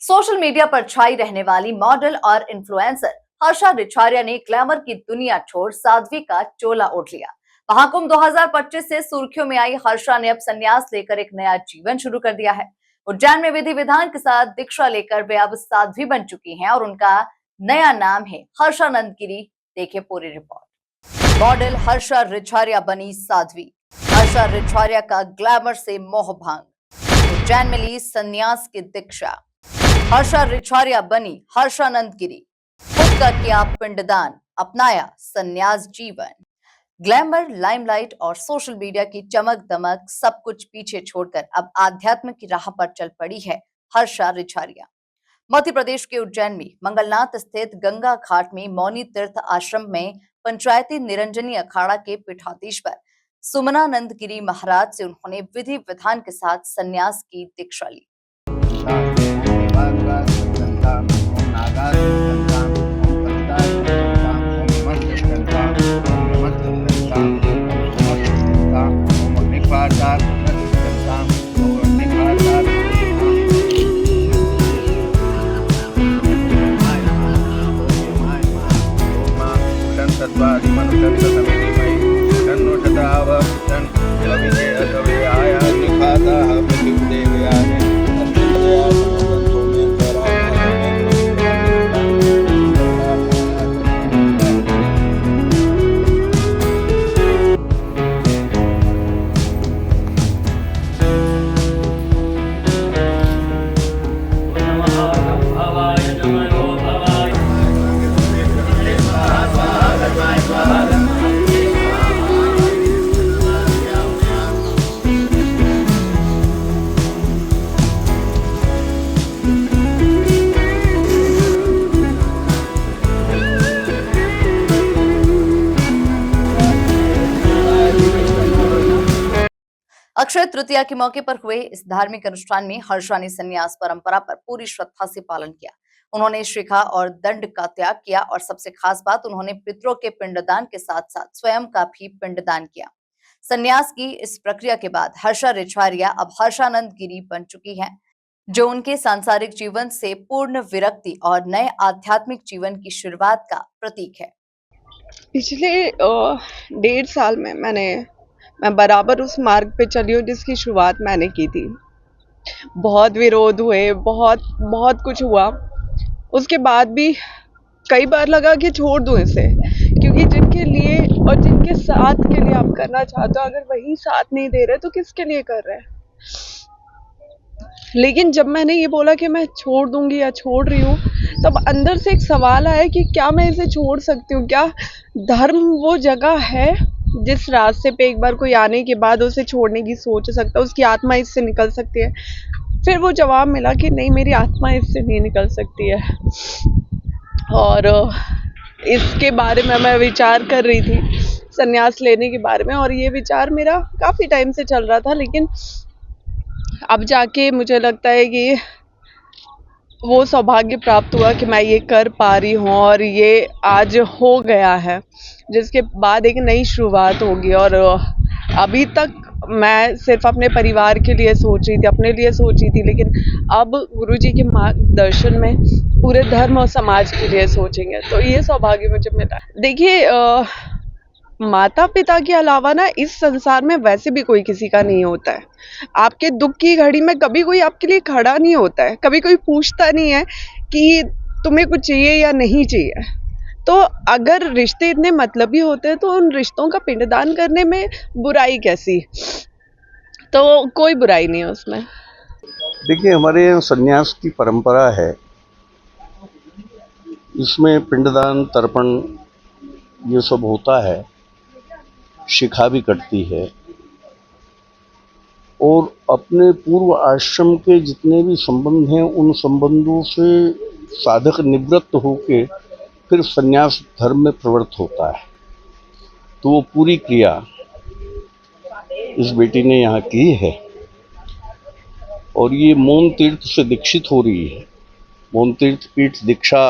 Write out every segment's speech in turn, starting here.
Social media पर छाई रहने वाली मॉडल और इन्फ्लुएंसर हर्षा रिछारिया ने ग्लैमर की दुनिया छोड़ साध्वी का चोला ओढ़ लिया। महाकुंभ 2025 से सुर्खियों में आई हर्षा ने अब संन्यास लेकर एक नया जीवन शुरू कर दिया है। उज्जैन में विधि विधान के साथ दीक्षा लेकर वे अब साध्वी बन चुकी हैं और उनका नया नाम है हर्षानंद गिरी। देखिए पूरी रिपोर्ट। मॉडल हर्षा रिछारिया बनी साध्वी। हर्षा रिछारिया का ग्लैमर से मोह भंग। उज्जैन में ली संन्यास की दीक्षा। हर्षा रिछारिया बनी हर्षानंद गिरी। खुद का किया पिंडदान, अपनाया संन्यास जीवन। ग्लैमर, लाइमलाइट और सोशल मीडिया की चमक दमक सब कुछ पीछे छोड़कर अब आध्यात्म की राह पर चल पड़ी है हर्षा रिछारिया। मध्य प्रदेश के उज्जैन में मंगलनाथ स्थित गंगा घाट में मौनी तीर्थ आश्रम में पंचायती निरंजनी अखाड़ा के पीठाधीश्वर सुमनानंद गिरी महाराज से उन्होंने विधि विधान के साथ संन्यास की दीक्षा ली। अक्षय तृतीया के मौके पर हुए इस धार्मिक अनुष्ठान में हर्षा ने संन्यास परंपरा पर पूरी श्रद्धा से पालन किया। उन्होंने शिखा और दंड का त्याग किया और सबसे खास बात, उन्होंने पितरों के पिंडदान के साथ साथ स्वयं का भी पिंडदान किया। संन्यास की इस प्रक्रिया के बाद हर्षा रिछारिया अब हर्षानंद गिरी बन चुकी हैं, जो उनके सांसारिक जीवन से पूर्ण विरक्ति और नए आध्यात्मिक जीवन की शुरुआत का प्रतीक है। पिछले 1.5 साल में मैं बराबर उस मार्ग पे चली हूँ जिसकी शुरुआत मैंने की थी। बहुत विरोध हुए, बहुत कुछ हुआ। उसके बाद भी कई बार लगा कि छोड़ दूँ इसे, क्योंकि जिनके लिए और जिनके साथ के लिए आप करना चाहते हो, अगर वही साथ नहीं दे रहे तो किसके लिए कर रहे हैं। लेकिन जब मैंने ये बोला कि मैं छोड़ दूंगी या छोड़ रही हूँ, तब अंदर से एक सवाल आया कि क्या मैं इसे छोड़ सकती हूँ? क्या धर्म वो जगह है जिस रास्ते पे एक बार कोई आने के बाद उसे छोड़ने की सोच सकता है, उसकी आत्मा इससे निकल सकती है? फिर वो जवाब मिला कि नहीं, मेरी आत्मा इससे नहीं निकल सकती है। और इसके बारे में मैं विचार कर रही थी, संन्यास लेने के बारे में, और ये विचार मेरा काफ़ी टाइम से चल रहा था। लेकिन अब जाके मुझे लगता है कि वो सौभाग्य प्राप्त हुआ कि मैं ये कर पा रही हूँ और ये आज हो गया है, जिसके बाद एक नई शुरुआत होगी। और अभी तक मैं सिर्फ अपने परिवार के लिए सोच रही थी, अपने लिए सोच रही थी, लेकिन अब गुरुजी के मार्गदर्शन में पूरे धर्म और समाज के लिए सोचेंगे, तो ये सौभाग्य मुझे मिला। देखिए, माता पिता के अलावा ना इस संसार में वैसे भी कोई किसी का नहीं होता है। आपके दुख की घड़ी में कभी कोई आपके लिए खड़ा नहीं होता है, कभी कोई पूछता नहीं है कि तुम्हें कुछ चाहिए या नहीं चाहिए। तो अगर रिश्ते इतने मतलबी होते हैं तो उन रिश्तों का पिंडदान करने में बुराई कैसी? तो कोई बुराई नहीं है उसमें। देखिए, हमारे यहाँ संन्यास की परंपरा है, इसमें पिंडदान, तर्पण ये सब होता है, शिखा भी कटती है, और अपने पूर्व आश्रम के जितने भी संबंध हैं उन संबंधों से साधक निवृत्त होके फिर संन्यास धर्म में प्रवृत्त होता है। तो वो पूरी क्रिया इस बेटी ने यहाँ की है और ये मौन तीर्थ से दीक्षित हो रही है। मौन तीर्थ पीठ दीक्षा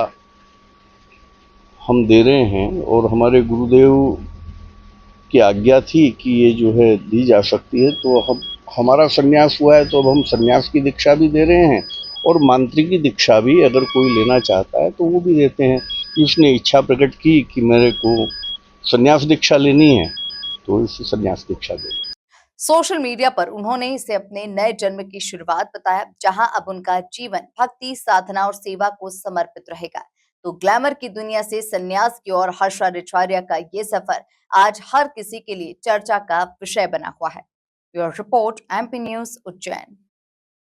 हम दे रहे हैं और हमारे गुरुदेव की आज्ञा थी कि ये जो है दी जा सकती है, तो हमारा संन्यास हुआ है तो अब हम संन्यास की दीक्षा भी दे रहे हैं और मांत्रिकी दीक्षा भी अगर कोई लेना चाहता है तो वो भी देते हैं। कि उसने इच्छा प्रकट की कि मेरे को संन्यास दीक्षा लेनी है तो इसे संन्यास दीक्षा दे। सोशल मीडिया पर उन्होंने इसे अपने नए जन्म की शुरुआत बताया, जहां अब उनका जीवन भक्ति, साधना और सेवा को समर्पित रहेगा। तो ग्लैमर की दुनिया से संन्यास की ओर हर्षा रिछारिया का ये सफर आज हर किसी के लिए चर्चा का विषय बना हुआ है। Bureau report, MP news, Ujjain.